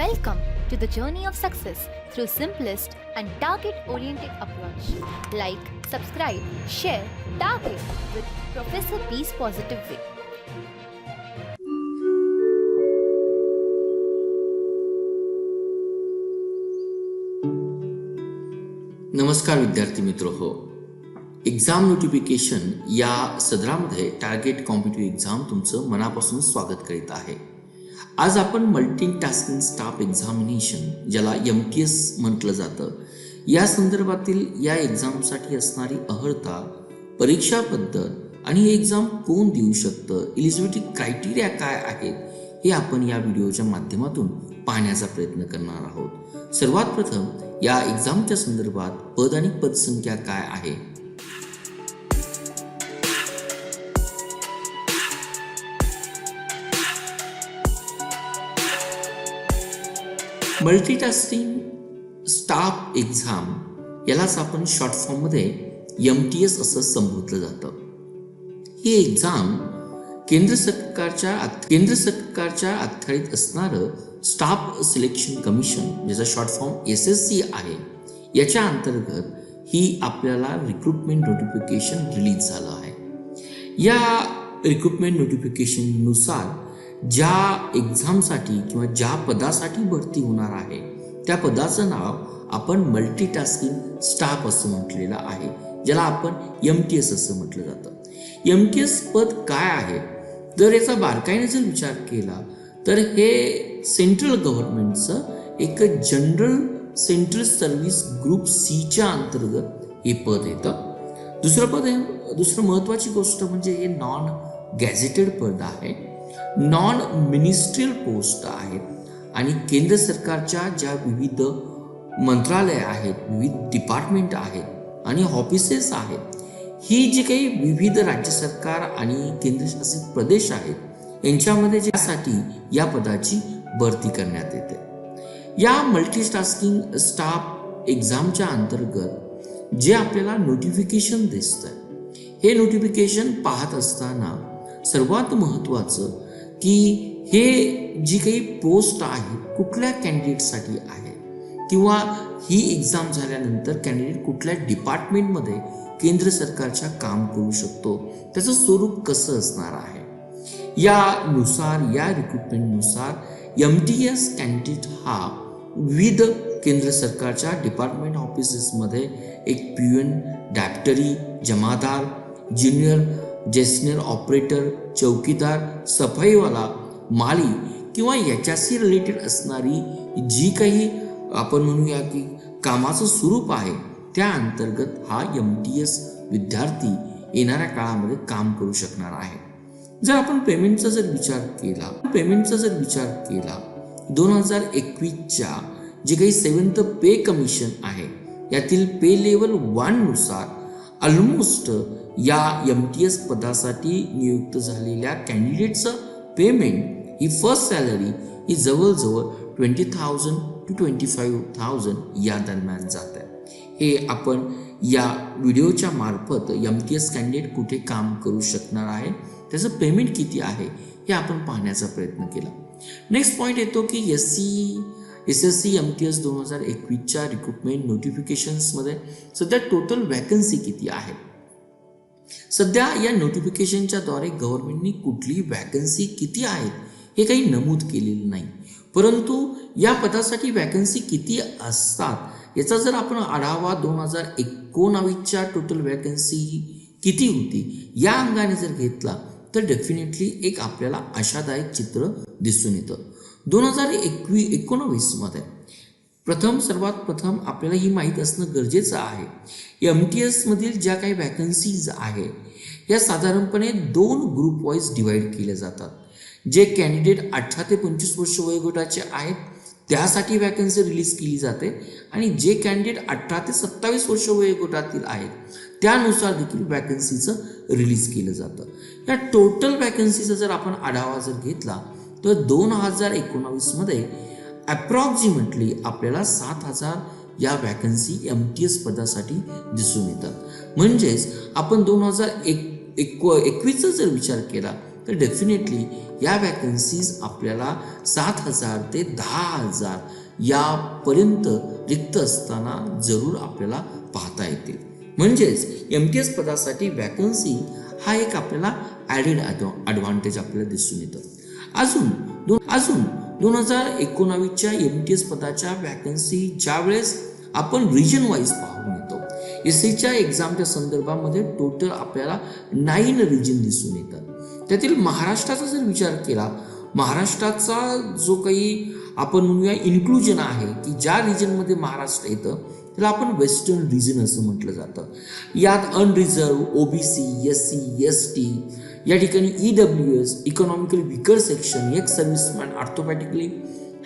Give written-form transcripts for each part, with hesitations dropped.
Welcome to the journey of success through simplest and target-oriented approach. Like, subscribe, share, target with Professor P's positive way. नमस्कार विद्यार्थी मित्र हो. Exam notification या सदरामध्ये target competitive exam तुमचं मनापासून स्वागत करीत आहे. आज आपण मल्टीटास्किंग स्टाफ एक्झामिनेशन ज्याला MTS म्हटलं जातं या संदर्भातील या एक्झामसाठी असणारी अर्हता, परीक्षा पद्धत आणि हे एक्झाम कोण देऊ शकतं, एलिजिबिलिटी क्रायटेरिया काय आहेत हे आपण या व्हिडिओच्या माध्यमातून पाहण्याचा प्रयत्न करणार आहोत. सर्वात प्रथम या एक्झामच्या संदर्भात पद आणि पदसंख्या काय आहे. मल्टीटास्किंग स्टाफ एक्झाम यालाच आपण शॉर्ट फॉर्म मध्ये MTS असं संबोधलं जातं. ही एक्झाम केंद्र सरकारच्या अखत्यारीत असणारं स्टाफ सिलेक्शन कमिशन ज्याचा शॉर्ट फॉर्म SSC आहे याच्या अंतर्गत ही आपल्याला रिक्रुटमेंट नोटिफिकेशन रिलीज झालं आहे. या रिक्रुटमेंट नोटिफिकेशननुसार ज्या एक्झामसाठी किंवा ज्या पदासाठी भरती होणार आहे त्या पदाचं नाव आपण मल्टीटास्किंग स्टाफ असं म्हटलेलं आहे, ज्याला आपण MTS असं म्हटलं जातं. MTS पद काय आहे जर याचा बारकाईने जर विचार केला तर हे सेंट्रल गव्हर्नमेंटचं एक जनरल सेंट्रल सर्व्हिस ग्रुप Cच्या अंतर्गत हे पद येतं. दुसरं महत्वाची गोष्ट म्हणजे हे नॉन गॅझेटेड पद आहे, नॉन मिनिस्ट्रियल पोस्ट आहेत आणि केंद्र सरकारच्या ज्या विविध मंत्रालय आहेत, विविध डिपार्टमेंट आहेत आणि ऑफिसेस आहेत, ही जी काही विविध राज्य सरकार आणि केंद्रशासित प्रदेश आहेत यांच्यामध्ये ज्यासाठी या पदाची भरती करण्यात येते. या मल्टीटास्किंग स्टाफ एक्झामच्या अंतर्गत जे आपल्याला नोटिफिकेशन दिसतं हे नोटिफिकेशन पाहत असताना सर्वात महत्त्वाचं की हे जी काही पोस्ट आहे कुठल्या कॅन्डिडेटसाठी आहे किंवा ही एक्झाम झाल्यानंतर कॅन्डिडेट कुठल्या डिपार्टमेंटमध्ये केंद्र सरकारच्या काम करू शकतो, त्याचं स्वरूप कसं असणार आहे. या रिक्रुटमेंटनुसार MTS कॅन्डिडेट हा विविध केंद्र सरकारच्या डिपार्टमेंट ऑफिसेसमध्ये एक पियून, डॅप्टरी, जमादार, ज्युनियर ऑपरेटर, चौकीदार, सफाईवाला, माली किंवा याच्याशी रिलेटेड असणारी जी काही आपण म्हणूया की कामाचं स्वरूप आहे त्या अंतर्गत हा MTS विद्यार्थी येणाऱ्या काळामध्ये काम करू शकणार आहे. जर आपण पेमेंटचा जर विचार केला 2021च्या जे काही 7th पे कमिशन आहे यातील पे लेवल 1 नुसार ऑलमोस्ट या MTS पदासाठी नियुक्त झालेल्या कॅन्डिडेटचं पेमेंट ही फर्स्ट सॅलरी ही जवळजवळ 20,000 to 25,000 या दरम्यान जात आहे. हे आपण या व्हिडिओच्या मार्फत MTS कॅन्डिडेट कुठे काम करू शकणार आहे, त्याचं पेमेंट किती आहे हे आपण पाहण्याचा प्रयत्न केला. नेक्स्ट पॉईंट येतो की SSC MTS 2021च्या रिक्रुटमेंट नोटिफिकेशन्समध्ये सध्या टोटल वॅकन्सी किती आहे. सध्या या नोटिफिकेशनच्या द्वारे गव्हर्नमेंटनी कुठली वॅकन्सी किती आहेत हे काही नमूद केलेलं नाही, परंतु या पदासाठी वॅकन्सी किती असतात याचा जर आपण आढावा 2019च्या टोटल वॅकन्सी किती होती या अंगाने जर घेतला तर डेफिनेटली एक आपल्याला आशादायक चित्र दिसून येतं. 2019 मध्ये सर्वात प्रथम आपल्याला ही माहीत असणं गरजेचं आहे. MTS मधील ज्या काही वॅकन्सीज आहे या साधारणपणे 2 ग्रुप वाईज डिवाइड केल्या जातात. जे कॅन्डिडेट 18 ते 25 वर्ष वयोगटाचे आहेत त्यासाठी वॅकन्सी रिलीज केली जाते आणि जे कॅन्डिडेट 18 ते 27 वर्ष वयोगटातील आहेत त्यानुसार देखील वॅकन्सीचं रिलीज केलं जातं. या टोटल वॅकन्सीचा जर आपण आढावा जर घेतला तर 2019 मध्ये अप्रॉक्सिमेटली आपल्याला 7,000 या वॅकन्सी MTS पदासाठी दिसून येतात. म्हणजेच आपण 2021चा जर विचार केला तर डेफिनेटली या वॅकन्सीज आपल्याला 7,000 ते 10,000 यापर्यंत रिक्त असताना जरूर आपल्याला पाहता येतील. म्हणजेच MTS पदासाठी वॅकन्सी हा एक आपल्याला ॲडेड ॲडव्हान्टेज आपल्याला दिसून येतं. अजून 2019च्या MTS पदाच्या वॅकन्सी ज्यावेळेस आपण रिजन वाईज पाहून येतो, SCच्या एक्झामच्या संदर्भामध्ये टोटल आपल्याला 9 रिजन दिसून येतात. त्यातील महाराष्ट्राचा जर विचार केला, महाराष्ट्राचा जो काही आपण म्हणूया इन्क्लुजन आहे की ज्या रिजनमध्ये महाराष्ट्र येतं त्याला आपण वेस्टर्न रिजन असं म्हटलं जातं. यात अनरिझर्व, OBC, SC, ST, या ठिकाणी EWS, economically weaker section, ex serviceman, orthopaedically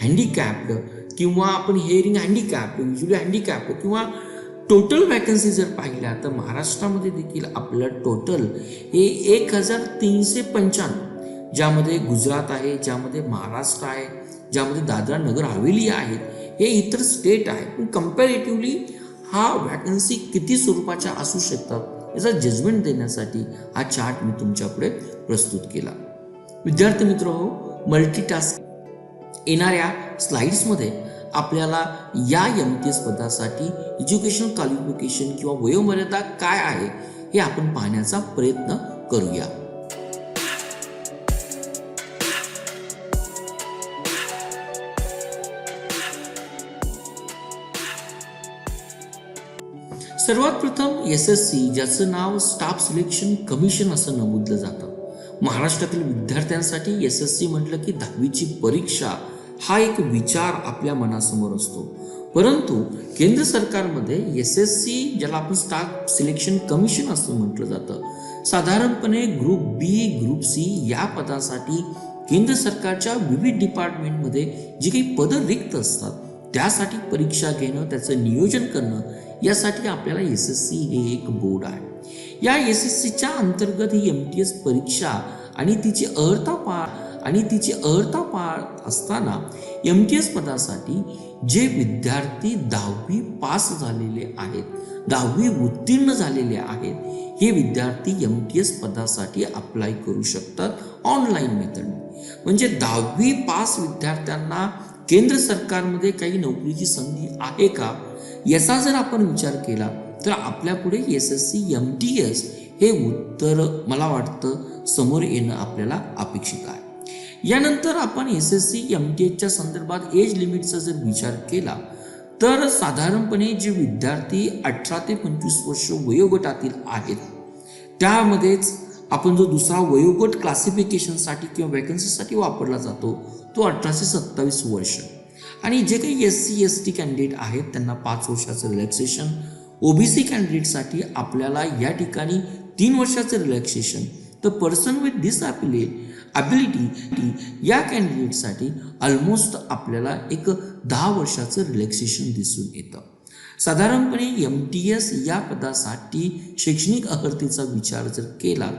handicapped किंवा आपण हिअरिंग हँडिकॅप्ड, व्हिज्युअली हँडिकॅप्ड किंवा टोटल वॅकन्सी जर पाहिल्या तर महाराष्ट्रामध्ये देखील आपलं टोटल हे 1,395, ज्यामध्ये गुजरात आहे, ज्यामध्ये महाराष्ट्र आहे, ज्यामध्ये दादरा नगर हवेली आहे, हे इतर स्टेट आहे. पण कम्पॅरेटिव्हली हा वॅकन्सी किती स्वरूपाच्या असू शकतात याचा जजमेंट देण्यासाठी हा चार्ट मी तुमच्यापुढे प्रस्तुत केला. विद्यार्थी मित्र हो, मल्टीटास्क येणाऱ्या स्लाइड्समध्ये आपल्याला या MTS पदासाठी एज्युकेशन क्वालिफिकेशन किंवा वयोमर्यादा काय आहे हे आपण पाहण्याचा प्रयत्न करूया. सर्वात प्रथम SSC, ज्याचं नाव स्टाफ सिलेक्शन कमिशन असं नमूदलं जातं. महाराष्ट्रातील विद्यार्थ्यांसाठी SSC म्हटलं की 10वीची परीक्षा हा एक विचार आपल्या मनासमोर असतो. परंतु केंद्र सरकारमध्ये SSC, ज्याला आपण स्टाफ सिलेक्शन कमिशन असं म्हटलं जातं, साधारणपणे ग्रुप B, ग्रुप C या पदासाठी केंद्र सरकारच्या विविध डिपार्टमेंटमध्ये जी काही पदं रिक्त असतात त्यासाठी परीक्षा घेणं, त्याचं नियोजन करणं, यासाठी आपल्याला SSC हे एक बोर्ड आहे. या SSCच्या अंतर्गत ही MTS परीक्षा आणि तिची अर्हता पाहत असताना MTS पदासाठी जे विद्यार्थी 10वी पास झालेले आहेत, 10वी उत्तीर्ण झालेले आहेत, हे विद्यार्थी MTS पदासाठी अप्लाय करू शकतात ऑनलाईन मेथडने. म्हणजे 10वी पास विद्यार्थ्यांना केंद्र सरकारमध्ये काही नोकरीची संधी आहे का याचा जर आपण विचार केला तर आपल्यापुढे SSC MTS हे उत्तर मला वाटतं समोर येणं आपल्याला अपेक्षित आहे. यानंतर आपण SSC MTSच्या संदर्भात एज लिमिटचा जर विचार केला तर साधारणपणे जे विद्यार्थी 18 ते 25 वर्ष वयोगटातील आहेत त्यामध्येच आपण जो दुसरा वयोगट क्लासिफिकेशनसाठी किंवा वॅकन्सीसाठी वापरला जातो तो 18 ते 27 वर्ष. आणि जे काही SC ST कॅन्डिडेट आहेत त्यांना 5 वर्षाचं रिलॅक्सेशन, OBC कॅन्डिडेटसाठी आपल्याला या ठिकाणी 3 वर्षाचं रिलॅक्सेशन, तर पर्सन विथ डिसॅबिलिटी या कॅन्डिडेटसाठी ऑलमोस्ट आपल्याला एक 10 वर्षाचं रिलॅक्सेशन दिसून येतं. साधारणपणे MTS या पदासाठी शैक्षणिक अर्हतेचा विचार जर केला,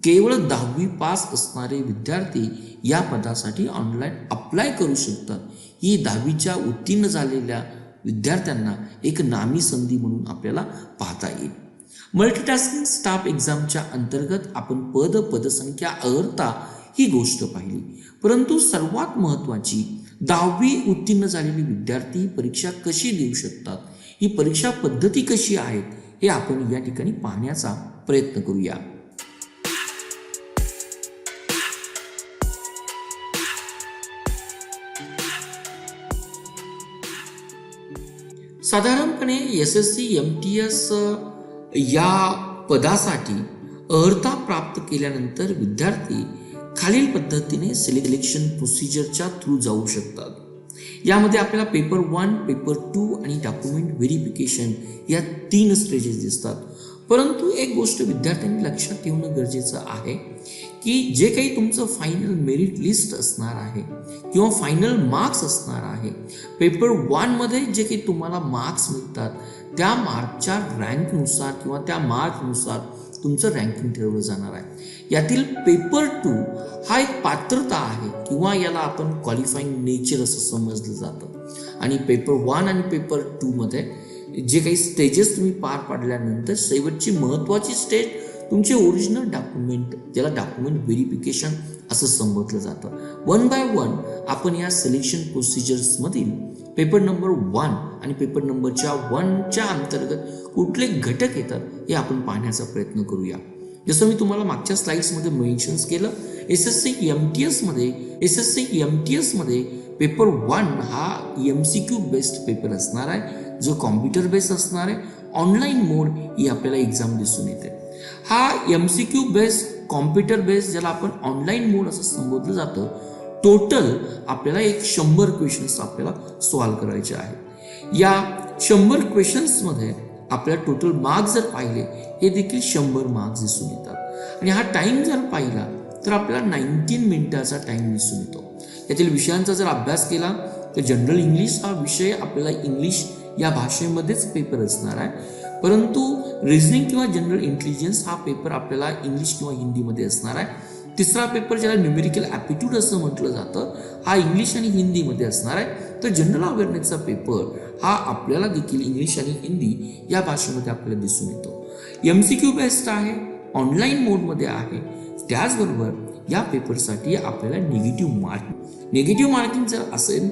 केवळ 10वी पास असणारे विद्यार्थी या पदासाठी ऑनलाईन अप्लाय करू शकतात. ही 10वीच्या उत्तीर्ण झालेल्या विद्यार्थ्यांना एक नामी संधी म्हणून आपल्याला पाहता येईल. मल्टीटास्किंग स्टाफ एक्झामच्या अंतर्गत आपण पदसंख्या अर्हता ही गोष्ट पाहिली, परंतु सर्वात महत्त्वाची 10वी उत्तीर्ण झालेले विद्यार्थी परीक्षा कशी देऊ शकतात, ही परीक्षा पद्धती कशी आहे हे आपण या ठिकाणी पाहण्याचा प्रयत्न करूया. साधारणपणे SSC MTS या पदासाठी अर्हता प्राप्त केल्यानंतर विद्यार्थी खालील पद्धतीने सिलेक्शन प्रोसिजरच्या थ्रू जाऊ शकतात. यामध्ये आपल्याला पेपर 1, पेपर 2 आणि डॉक्युमेंट व्हेरिफिकेशन या 3 स्टेजेस दिसतात. परंतु एक गोष्ट विद्यार्थ्यांनी लक्षात ठेवणं गरजेचं आहे की जे काही तुमचं फायनल मेरिट लिस्ट असणार आहे किंवा फायनल मार्क्स असणार आहे, पेपर 1 मध्ये जे काही तुम्हाला मार्क्स मिळतात त्या मार्कच्या रँकनुसार किंवा त्या मार्कनुसार तुमचं रँकिंग ठरवलं जाणार आहे. यातील पेपर 2 हा एक पात्रता आहे किंवा याला आपण क्वालिफाईंग नेचर असं समजलं जातं. आणि पेपर 1 आणि पेपर 2 मध्ये जे काही स्टेजेस तुम्ही पार पाडल्यानंतर शेवटची महत्त्वाची स्टेज तुमचे ओरिजिनल डॉक्युमेंट, ज्याला डॉक्युमेंट व्हेरिफिकेशन असं संबोधलं जातं. 1 by 1 आपण या सिलेक्शन प्रोसिजर्समधील पेपर नंबर 1 आणि पेपर नंबरच्या 1च्या अंतर्गत कुठले घटक येतात हे आपण पाहण्याचा प्रयत्न करूया. जसं मी तुम्हाला मागच्या स्लाइड्समध्ये मेन्शन्स केलं, SSC MTS मध्ये पेपर 1 हा MCQ बेस्ड पेपर असणार आहे, जो कॉम्प्युटर बेस्ड असणार आहे. ऑनलाईन मोड ही आपल्याला एक्झाम दिसून येते. हा MCQ बेस्ड कॉम्प्युटर बेस्ड, ज्याला आपण ऑनलाईन मोड असं संबोधलं जातं, टोटल आपल्याला 100 क्वेश्चन्स आपल्याला सॉल्व करायचे आहेत. या 100 क्वेश्चन्समध्ये आपल्याला टोटल मार्क्स जर पाहिले हे देखील 100 मार्क्स दिसून येतात. आणि हा टाइम जर पाहिला तर आपल्याला 19 मिनिटाचा टाइम दिसून येतो. यातील विषयांचा जर अभ्यास केला तर जनरल इंग्लिश हा विषय आपल्याला इंग्लिश या भाषेमध्येच पेपर असणार आहे, परंतु रिझनिंग किंवा जनरल इंटेलिजन्स हा पेपर आपल्याला इंग्लिश किंवा हिंदीमध्ये असणार आहे. तिसरा पेपर ज्याला न्यूमेरिकल ॲप्टिट्यूड असं म्हटलं जातं, हा इंग्लिश आणि हिंदीमध्ये असणार आहे. तर जनरल अवेअरनेसचा पेपर हा आपल्याला देखील इंग्लिश आणि हिंदी या भाषेमध्ये आपल्याला दिसून येतो. MCQ बेस्ड आहे, ऑनलाईन मोडमध्ये आहे. त्याचबरोबर या पेपरसाठी आपल्याला निगेटिव्ह मार्किंग जर असेल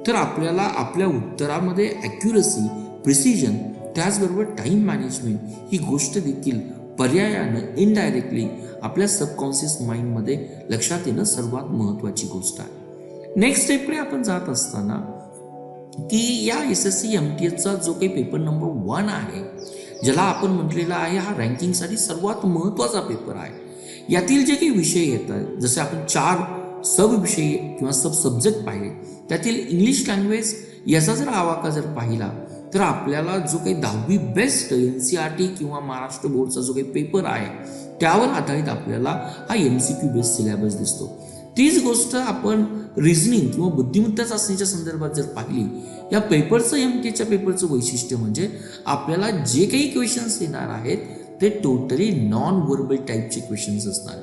तर आपल्याला आपल्या उत्तरामध्ये ॲक्युरसी, प्रिसिजन, त्याचबरोबर टाईम मॅनेजमेंट ही गोष्ट देखील पर्यायानं इनडायरेक्टली आपल्या सबकॉन्शियस माइंडमध्ये लक्षात येणं सर्वात महत्त्वाची गोष्ट आहे. नेक्स्ट स्टेपकडे आपण जात असताना की या SSC MTSचा जो काही पेपर नंबर 1 आहे, ज्याला आपण म्हटलेला आहे हा रँकिंगसाठी सर्वात महत्त्वाचा पेपर आहे. यातील जे काही विषय येतात, जसे आपण 4 सब विषय किंवा सब सब्जेक्ट पाहिले, त्यातील इंग्लिश लँग्वेज याचा जर आवाका जर पाहिला तर आपल्याला जो काही 10वी बेस्ट NCERT किंवा महाराष्ट्र बोर्डचा जो काही पेपर आहे त्यावर आधारित आपल्याला हा MCQ बेस्ड सिलेबस दिसतो. तीच गोष्ट आपण रिझनिंग किंवा बुद्धिमत्ता चाचणीच्या संदर्भात जर पाहिली, या पेपरचं MTच्या पेपरचं वैशिष्ट्य म्हणजे आपल्याला जे काही क्वेश्चन्स येणार आहेत ते टोटली नॉन व्हर्बल टाईपचे क्वेश्चन्स असणार.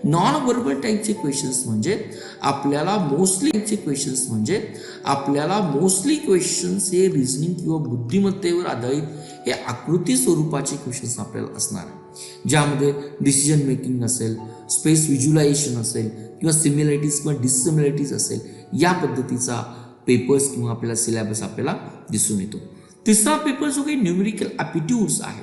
नॉन व्हर्बल टाईपचे क्वेश्चन्स म्हणजे आपल्याला मोस्टली क्वेश्चन्स हे रिझनिंग किंवा बुद्धिमत्तेवर आधारित हे आकृती स्वरूपाचे क्वेश्चन्स आपल्याला असणार आहे, ज्यामध्ये डिसिजन मेकिंग असेल, स्पेस व्हिज्युलायझेशन असेल किंवा सिमिलॅरिटीज किंवा डिसिमिलॅरिटीज असेल, या पद्धतीचा पेपर्स किंवा आपल्याला सिलेबस आपल्याला दिसून येतो. तिसरा पेपर जो काही न्यूमेरिकल ॲप्टिट्यूड्स आहे,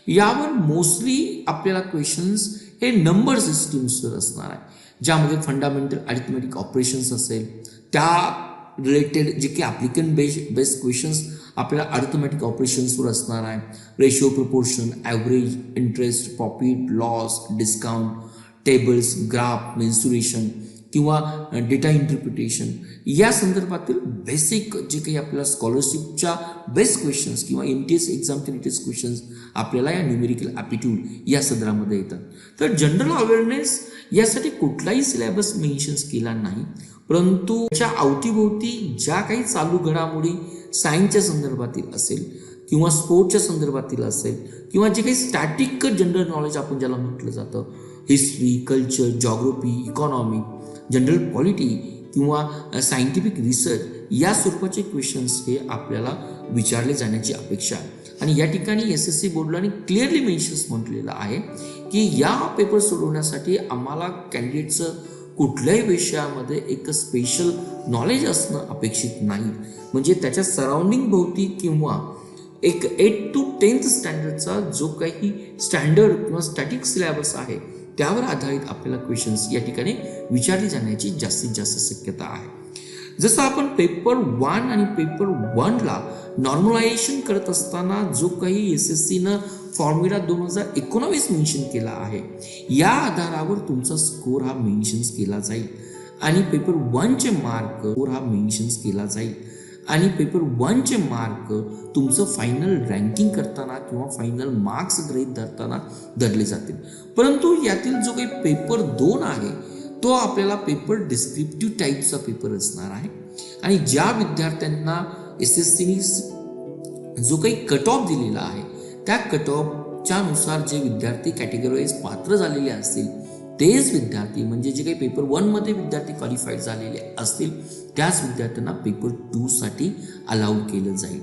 यावर मोस्टली आपल्याला क्वेश्चन्स हे नंबर सिस्टीम्सवर असणार आहे, ज्यामध्ये फंडामेंटल अरिथमेटिक ऑपरेशन्स असेल, त्या रिलेटेड जे काही ॲप्लिकंट बेस्ड क्वेश्चन्स आपल्याला अरिथमेटिक ऑपरेशन्सवर असणार आहे. Ratio, proportion, average, interest, profit, loss, discount, tables, graph, mensuration किंवा डेटा इंटरप्रिटेशन या संदर्भातील बेसिक जे काही आपल्याला स्कॉलरशिपच्या बेस्ट क्वेश्चन्स किंवा MTS एक्झामचे लेटेस्ट क्वेश्चन्स आपल्याला या न्यूमेरिकल ॲप्टिट्यूड या सदरामध्ये येतात. तर जनरल अवेअरनेस यासाठी कुठलाही सिलेबस मेन्शन्स केला नाही, परंतु त्याच्या अवतीभोवती ज्या काही चालू घडामोडी सायन्सच्या संदर्भातील असेल किंवा स्पोर्टच्या संदर्भातील असेल किंवा जे काही स्टॅटिक जनरल नॉलेज आपण ज्याला म्हटलं जातं, history, culture, geography, economy, general polity किंवा सायंटिफिक रिसर्च या स्वरूपाचे क्वेश्चन्स हे आपल्याला विचारले जाण्याची अपेक्षा आहे. आणि या ठिकाणी SSC बोर्डाने क्लिअरली मेन्शन्स म्हटलेलं आहे की या पेपर सोडवण्यासाठी आम्हाला कॅन्डिडेटचं कुठल्याही विषयामध्ये एक स्पेशल नॉलेज असणं अपेक्षित नाही. म्हणजे त्याच्या सराउंडिंग भोवती किंवा एक 8 to 10th स्टँडर्डचा जो काही स्टँडर्ड किंवा स्टॅटिक सिलेबस आहे त्यावर आधारित आपल्याला क्वेश्चन्स या ठिकाणी विचारली जाण्याची जास्तीत जास्त शक्यता आहे. जसं आपण पेपर 1 आणि पेपर 1ला नॉर्मलायझेशन करत असताना जो काही SSCनं फॉर्म्युला 2019 मेन्शन केला आहे, या आधारावर तुमचा स्कोर हा मेन्शन्स केला जाईल आणि पेपर 1चे मार्क हा मेन्शन्स केला जाईल आणि पेपर 1चे मार्क तुमचं फायनल रँकिंग करताना किंवा फायनल मार्क्स गृहीत धरताना धरले जातील. परंतु यातील जो काही पेपर 2 आहे तो आपल्याला पेपर डिस्क्रिप्टिव्ह टाईपचा पेपर असणार आहे आणि ज्या विद्यार्थ्यांना SSCने जो काही कट ऑफ दिलेला आहे त्या कट ऑफच्या नुसार जे विद्यार्थी कॅटेगराईज पात्र झालेले असतील तेच विद्यार्थी, म्हणजे जे काही पेपर 1 मध्ये विद्यार्थी क्वालिफाईड झालेले असतील त्याच विद्यार्थ्यांना पेपर 2 साठी अलाउड केलं जाईल.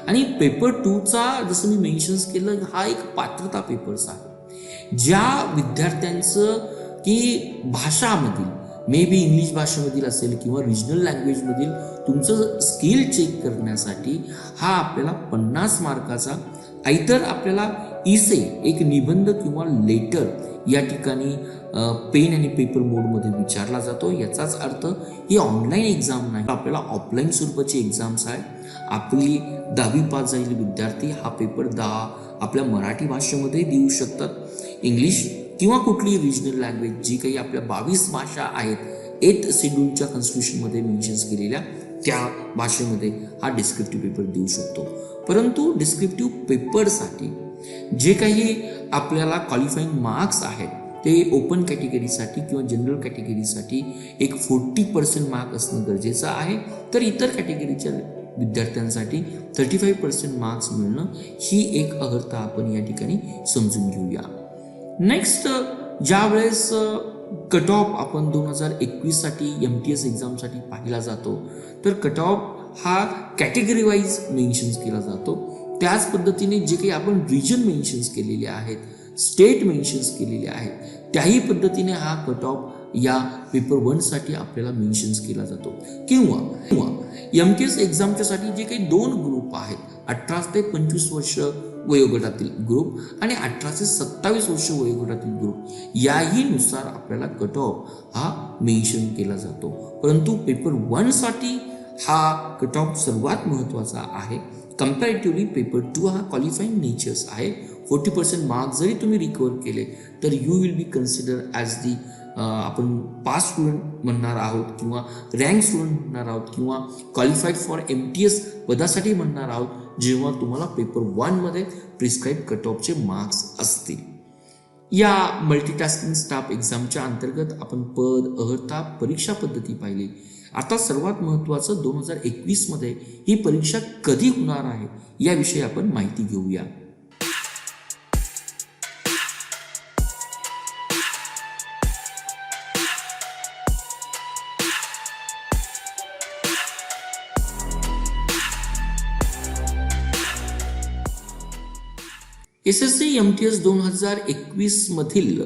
आणि पेपर 2चा जसं मी मेन्शन्स केलं हा एक पात्रता पेपर्स आहे. ज्या विद्यार्थ्यांचं की भाषामधील मे बी इंग्लिश भाषेमधील असेल किंवा रिजनल लँग्वेजमधील तुमचं स्किल चेक करण्यासाठी हा आपल्याला 50 मार्काचा आयतर आपल्याला इसे एक निबंध किंवा लेटर या ठिकाणी पेन आणि पेपर मोडमध्ये विचारला जातो. याचाच अर्थ ही ऑनलाईन एक्झाम नाही, आपल्याला ऑफलाईन स्वरूपाची एक्झाम्स आहे. आपली 10वी पास झालेले विद्यार्थी हा पेपर 10 आपल्या मराठी भाषेमध्ये देऊ शकतात. इंग्लिश किंवा कुठली रिजनल लँग्वेज जी काही आपल्या 22 भाषा आहेत 8th शेड्यूलच्या कॉन्स्टिट्यूशनमध्ये मेन्शन्स केलेल्या त्या भाषेमध्ये हा डिस्क्रिप्टिव्ह पेपर देऊ शकतो. परंतु डिस्क्रिप्टिव्ह पेपरसाठी जे काही आपल्याला क्वालिफाईंग मार्क्स आहेत ते ओपन कॅटेगरीसाठी किंवा जनरल कॅटेगरीसाठी एक 40% मार्क असणं गरजेचं आहे. तर इतर कॅटेगरीच्या विद्यार्थ्यांसाठी 35% मार्क्स मिळणं ही एक अर्हता आपण या ठिकाणी समजून घेऊया. नेक्स्ट, ज्या वेळेस कट ऑफ आपण 2021 साठी MTS एक्झामसाठी पाहिला जातो तर कट ऑफ हा कॅटेगरी वाईज मेन्शन्स केला जातो. त्याच पद्धतीने जे काही आपण रिजन मेन्शन्स केलेले आहेत, स्टेट मेन्शन्स केलेले आहेत, त्याही पद्धतीने हा कट ऑफ या पेपर 1 साठी आपल्याला मेन्शन्स केला जातो. किंवा MTS एक्झामच्या साठी जे काही 2 ग्रुप आहेत, 18 ते 25 वर्ष वयोगटातील ग्रुप आणि 18 ते 27 वर्ष वयोगटातील ग्रुप, याही नुसार आपल्याला कट ऑफ हा मेन्शन केला जातो. परंतु पेपर 1 साठी हा कट ऑफ सर्वात महत्त्वाचा आहे. कंपॅरेटिव्हली पेपर 2 हा क्वालिफाईंग नेचर्स आहे. 40% मार्क्स जरी तुम्ही रिकवर केले तर you will be consider as दी आपण पास स्टुडंट म्हणणार आहोत किंवा रँक स्टुडंट म्हणणार आहोत किंवा क्वालिफाईड फॉर MTS पदासाठी म्हणणार आहोत, जेव्हा तुम्हाला पेपर 1 मध्ये प्रिस्क्राईब कट ऑफचे मार्क्स असतील. या मल्टीटास्किंग स्टाफ एक्झामच्या अंतर्गत आपण पद, अर्हता, परीक्षा पद्धती पाहिली. आता सर्वात महत्त्वाचं 2021 मध्ये ही परीक्षा कधी होणार आहे याविषयी आपण माहिती घेऊया. SSC MTS 2021 मधील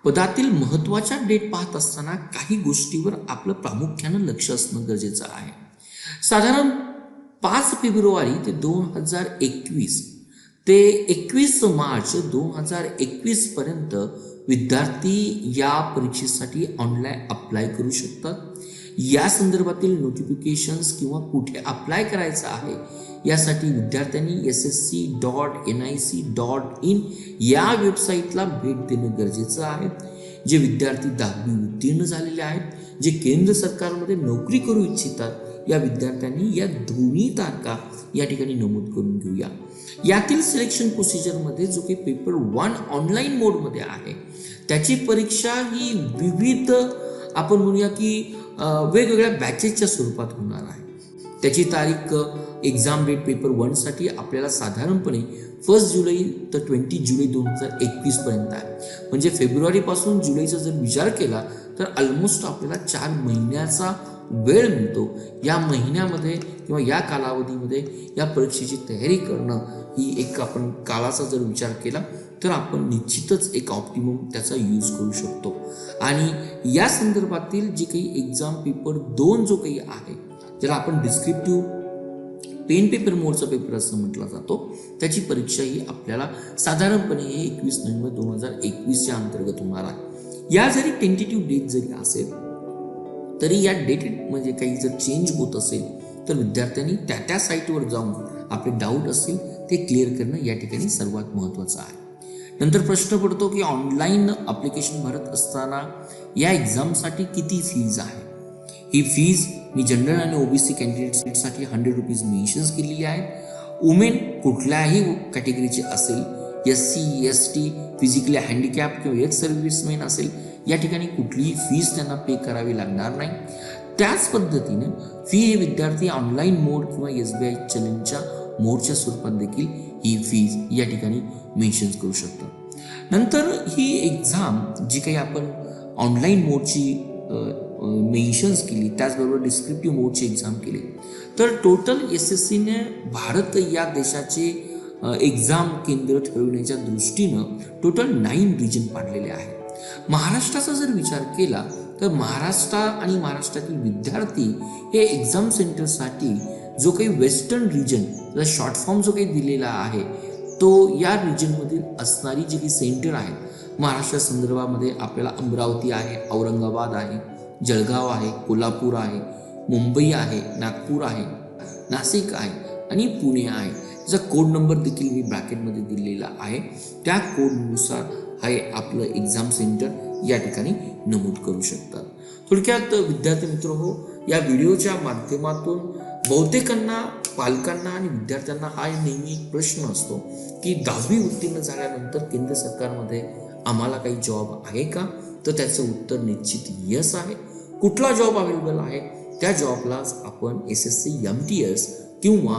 पदातील महत्त्वाच्या डेट पाहत असताना काही गोष्टीवर आपलं प्रामुख्यानं लक्ष असणं गरजेचं आहे. साधारण 5 फेब्रुवारी ते 2021 ते 21 मार्च 2021 पर्यंत विद्यार्थी या परीक्षेसाठी ऑनलाईन अप्लाय करू शकतात. या संदर्भातील नोटिफिकेशन्स किंवा कुठे अप्लाय करायचं आहे यासाठी विद्यार्थ्यांनी ssc.nic.in या वेबसाईटला भेट देणं गरजेचं आहे. जे विद्यार्थी 10वी उत्तीर्ण झालेले आहेत, जे केंद्र सरकारमध्ये नोकरी करू इच्छितात, या विद्यार्थ्यांनी या दोन्ही तारखा या ठिकाणी नमूद करून घेऊया. यातील सिलेक्शन प्रोसिजरमध्ये जो काही पेपर 1 ऑनलाईन मोडमध्ये आहे त्याची परीक्षा ही विविध आपण म्हणूया की वेगवेगळ्या बॅचेसच्या स्वरूपात होणार आहे. त्याची तारीख एक्झाम डेट पेपर 1 साठी आपल्याला साधारणपणे 1 जुलै तर 20 जुलै 2021 पर्यंत आहे. म्हणजे फेब्रुवारीपासून जुलैचा जर विचार केला तर ऑलमोस्ट आपल्याला 4 महिन्याचा वेळ मिळतो. या महिन्यामध्ये किंवा या कालावधीमध्ये या परीक्षेची तयारी करणं ही एक आपण काळाचा जर विचार केला तर आपण निश्चितच एक ऑप्टिमम त्याचा यूज करू शकतो. आणि या संदर्भातील जे काही एक्झाम पेपर 2 जो काही आहे, ज्याला आपण डिस्क्रिप्टिव्ह पेन पेपर मोडचा पेपर असं म्हटला जातो, त्याची परीक्षा ही आपल्याला साधारणपणे 21 नोव्हेंबर 2021 या अंतर्गत होणार आहे. या जरी टेंटेटिव्ह डेट जरी असेल तरी या डेट म्हणजे काही जर चेंज होत असेल तर विद्यार्थ्यांनी त्या साईटवर जाऊन आपले डाऊट असतील ते क्लिअर करणं या ठिकाणी सर्वात महत्त्वाचं आहे. नंतर प्रश्न पडतो की ऑनलाईन ॲप्लिकेशन भरत असताना या एक्झामसाठी किती फीज आहे. ही फीज मी जनरल आणि OBC कॅन्डिडेटसाठी 100 रुपीज मेन्शन्स केलेली आहे. वुमेन कुठल्याही कॅटेगरीचे असेल, SC ST फिजिकली हँडिकॅप किंवा एक्स सर्व्हिसमेन असेल, या ठिकाणी कुठलीही फीज त्यांना पे करावी लागणार नाही. त्याच पद्धतीने फी हे विद्यार्थी ऑनलाईन मोड किंवा SBI चलनच्या मोडच्या स्वरूपात देखील ही फीज या ठिकाणी मेन्शन्स करू शकतात. नंतर ही एक्झाम जी काही आपण ऑनलाईन मोडची मेन्शन्स केली, त्याचबरोबर डिस्क्रिप्टिव्ह मोडची एक्झाम केली, तर टोटल SSCने भारत या देशाचे एक्झाम केंद्र ठरविण्याच्या दृष्टीनं टोटल 9 रिजन पाडलेले आहेत. महाराष्ट्राचा जर विचार केला तर महाराष्ट्र आणि महाराष्ट्रातील विद्यार्थी हे एक्झाम सेंटरसाठी जो काही वेस्टर्न रिजन, त्याचा शॉर्ट फॉर्म जो काही दिलेला आहे तो या रिजनमधील असणारी जी काही सेंटर आहेत महाराष्ट्र संदर्भामध्ये आपल्याला अमरावती आहे, औरंगाबाद आहे, जळगाव आहे, कोल्हापूर आहे, मुंबई आहे, नागपूर आहे, नाशिक आहे आणि पुणे आहे. त्याचा कोड नंबर देखील मी ब्रॅकेटमध्ये दिलेला आहे. त्या कोडनुसार हे आपलं एक्झाम सेंटर या ठिकाणी नमूद करू शकतात. थोडक्यात विद्यार्थी मित्र हो, या व्हिडिओच्या माध्यमातून बहुतेकांना, पालकांना आणि विद्यार्थ्यांना हा नेहमी एक प्रश्न असतो की 10वी उत्तीर्ण झाल्यानंतर केंद्र सरकारमध्ये आम्हाला काही जॉब आहे का? तर त्याचं उत्तर निश्चित यस आहे. कुठला जॉब अवेलेबल आहे? त्या जॉबलाच आपण SSC MTS किंवा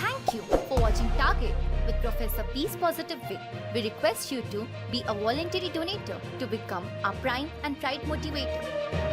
Thank you for watching Target with Professor B's Positive Way. We request you to be a voluntary donator to become our prime and pride motivator.